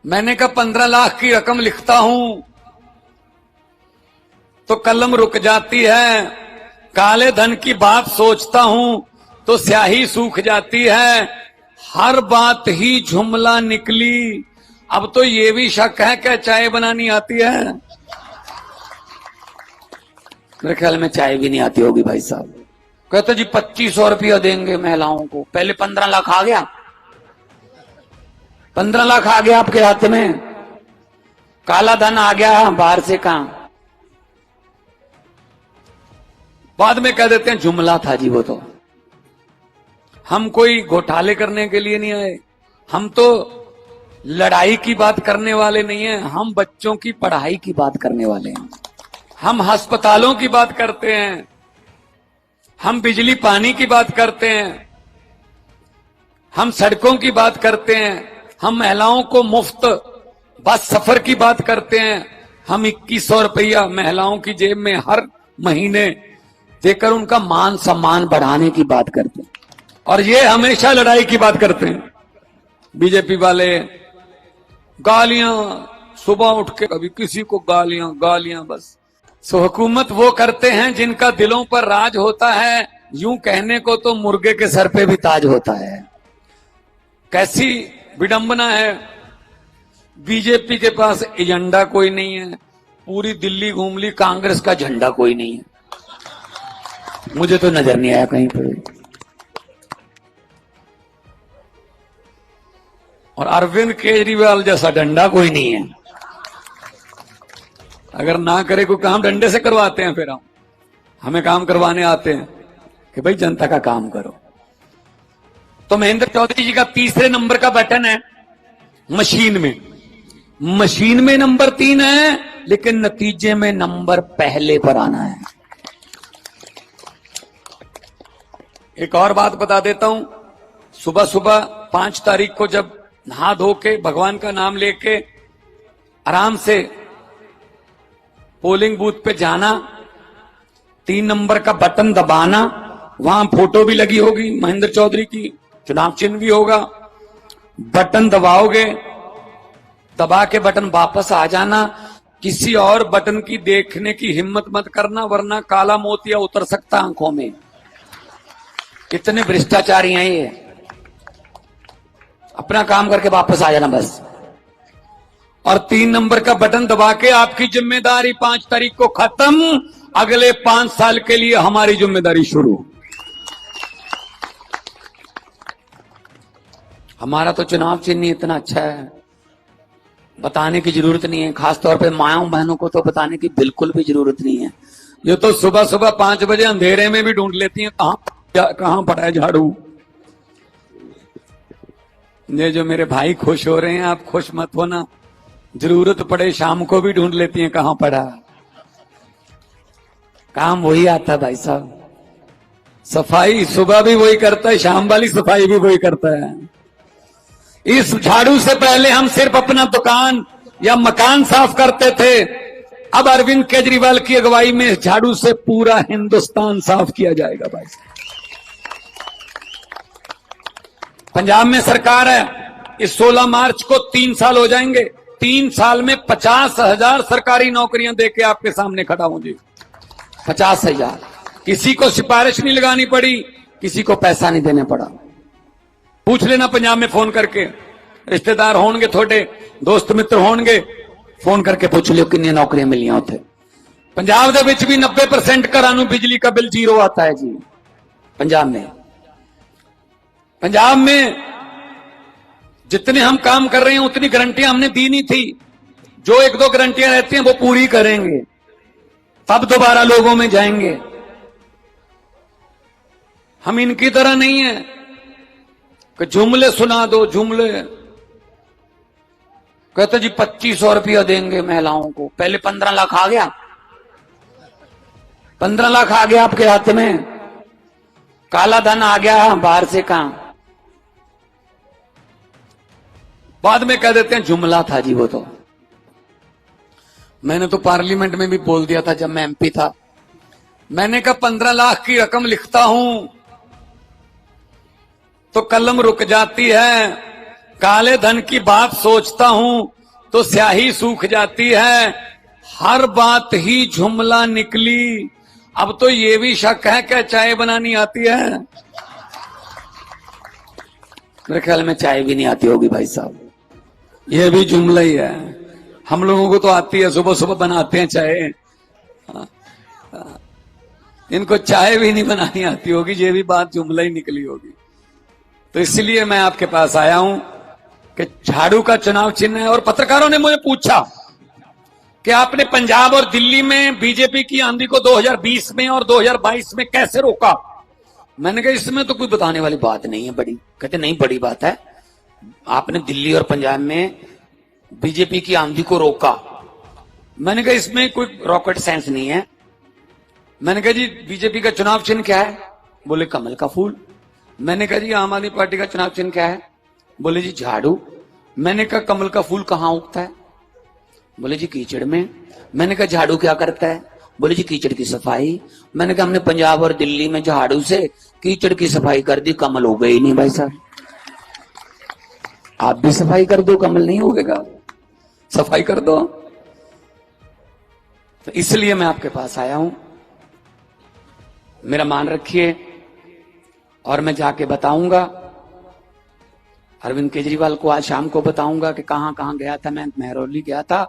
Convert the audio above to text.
मैंने कहा 15 लाख की रकम लिखता हूं तो कलम रुक जाती है, काले धन की बात सोचता हूं तो स्याही सूख जाती है, हर बात ही जुमला निकली। अब तो ये भी शक है क्या चाय बनानी आती है? मेरे ख्याल में चाय भी नहीं आती होगी भाई साहब। कहते जी 2500 रुपया देंगे महिलाओं को। पहले 15 लाख आ गया, 15 लाख आ गया आपके हाथ में, काला धन आ गया बाहर से कहां। बाद में कह देते हैं जुमला था जी वो तो। हम कोई घोटाले करने के लिए नहीं आए, हम तो लड़ाई की बात करने वाले नहीं हैं, हम बच्चों की पढ़ाई की बात करने वाले हैं, हम अस्पतालों की बात करते हैं, हम बिजली पानी की बात करते हैं, हम सड़कों की बात करते हैं, हम महिलाओं को मुफ्त बस सफर की बात करते हैं, हम 2100 रुपया महिलाओं की जेब में हर महीने देकर उनका मान सम्मान बढ़ाने की बात करते हैं। और ये हमेशा लड़ाई की बात करते हैं बीजेपी वाले। गालियां सुबह उठ के कभी किसी को गालियां गालियां बस। सो हुकूमत वो करते हैं जिनका दिलों पर राज होता है, यूं कहने को तो मुर्गे के सर पे भी ताज होता है। कैसी विडंबना है, बीजेपी के पास एजेंडा कोई नहीं है, पूरी दिल्ली घूम ली, कांग्रेस का झंडा कोई नहीं है, मुझे तो नजर नहीं आया कहीं पर। और अरविंद केजरीवाल जैसा डंडा कोई नहीं है। अगर ना करे कोई काम डंडे से करवाते हैं, फिर हम हमें काम करवाने आते हैं कि भाई जनता का काम करो। तो महेंद्र चौधरी जी का तीसरे नंबर का बटन है मशीन में, मशीन में नंबर 3 है, लेकिन नतीजे में नंबर पहले पर आना है। एक और बात बता देता हूं, सुबह सुबह 5 तारीख को जब नहा धो के भगवान का नाम लेके आराम से पोलिंग बूथ पे जाना, 3 नंबर का बटन दबाना, वहां फोटो भी लगी होगी महेंद्र चौधरी की, चुनाव चिन्ह भी होगा, बटन दबाओगे, दबा के बटन वापस आ जाना। किसी और बटन की देखने की हिम्मत मत करना, वरना काला मोतिया उतर सकता आंखों में। कितने भ्रष्टाचारी हैं ये। अपना काम करके वापस आ जाना बस। और 3 नंबर का बटन दबा के आपकी जिम्मेदारी 5 तारीख को खत्म, अगले 5 साल के लिए हमारी जिम्मेदारी शुरू। हमारा तो चुनाव चिन्ह इतना अच्छा है, बताने की जरूरत नहीं है। खासतौर पे मायाओं बहनों को तो बताने की बिल्कुल भी जरूरत नहीं है। ये तो सुबह सुबह 5 बजे अंधेरे में भी ढूंढ लेती हैं कहां पड़ा है झाड़ू। ये जो मेरे भाई खुश हो रहे हैं, आप खुश मत होना, जरूरत पड़े शाम को भी ढूंढ लेती हैं कहां पड़ा। काम वही आता है भाई साहब, सफाई सुबह भी वही करता है, शाम वाली सफाई भी वही करता है। इस झाड़ू से पहले हम सिर्फ अपना दुकान या मकान साफ करते थे, अब अरविंद केजरीवाल की अगुवाई में झाड़ू से पूरा हिंदुस्तान साफ किया जाएगा भाई साहब। पंजाब में सरकार है, इस 16 मार्च को 3 साल हो जाएंगे। 3 साल में 50,000 सरकारी नौकरियां देके आपके सामने खड़ा हूं जी। 50,000, किसी को सिफारिश नहीं लगानी पड़ी, किसी को पैसा नहीं देने पड़ा। पूछ लेना पंजाब में फोन करके, रिश्तेदार होंगे, थोड़े दोस्त मित्र होंगे, फोन करके पूछ लियो कितनी नौकरियां मिलियां उथे। पंजाब दे विच भी 90% घरां बिजली का बिल 0 आता है जी। पंजाब में जितने हम काम कर रहे हैं उतनी गारंटियां हमने दी नहीं थी। जो 1-2 गारंटियां रहती हैं वो पूरी करेंगे, तब दोबारा लोगों में जाएंगे। हम इनकी तरह नहीं है कि जुमले सुना दो, जुमले। कहते जी 2500 रुपया देंगे महिलाओं को। पहले 15 लाख आ गया, 15 लाख आ गया आपके हाथ में, काला धन आ गया बाहर से कहां। बाद में कह देते हैं जुमला था जी वो तो। मैंने तो पार्लियामेंट में भी बोल दिया था जब मैं एमपी था, मैंने कहा 15 लाख की रकम लिखता हूं तो कलम रुक जाती है, काले धन की बात सोचता हूं तो स्याही सूख जाती है, हर बात ही जुमला निकली। अब तो ये भी शक है क्या चाय बनानी आती है? मेरे ख्याल में चाय भी नहीं आती होगी भाई साहब, ये भी जुमला ही है। हम लोगों को तो आती है, सुबह सुबह बनाते हैं चाय। इनको चाय भी नहीं बनानी आती होगी, ये भी बात जुमला ही निकली होगी। तो इसलिए मैं आपके पास आया हूं कि झाड़ू का चुनाव चिन्ह है। और पत्रकारों ने मुझे पूछा कि आपने पंजाब और दिल्ली में बीजेपी की आंधी को 2020 में और 2022 में कैसे रोका? मैंने कहा इसमें तो कोई बताने वाली बात नहीं है बड़ी। कहते नहीं बड़ी बात है, आपने दिल्ली और पंजाब में बीजेपी की आंधी को रोका। मैंने कहा इसमें कोई रॉकेट साइंस नहीं है। मैंने कहा जी बीजेपी का चुनाव चिन्ह क्या है? बोले कमल का फूल। मैंने कहा जी आम आदमी पार्टी का चुनाव चिन्ह क्या है? बोले जी झाड़ू। मैंने कहा कमल का फूल कहां उगता है? बोले जी कीचड़ में। मैंने कहा झाड़ू क्या करता है? बोले जी कीचड़ की सफाई। मैंने कहा हमने पंजाब और दिल्ली में झाड़ू से कीचड़ की सफाई कर दी, कमल हो गई नहीं भाई साहब। आप भी सफाई कर दो, कमल नहीं उगेगा, सफाई कर दो। तो इसलिए मैं आपके पास आया हूं, मेरा मान रखिए। और मैं जाके बताऊंगा अरविंद केजरीवाल को, आज शाम को बताऊंगा कि कहां कहां गया था। मैं महरौली गया था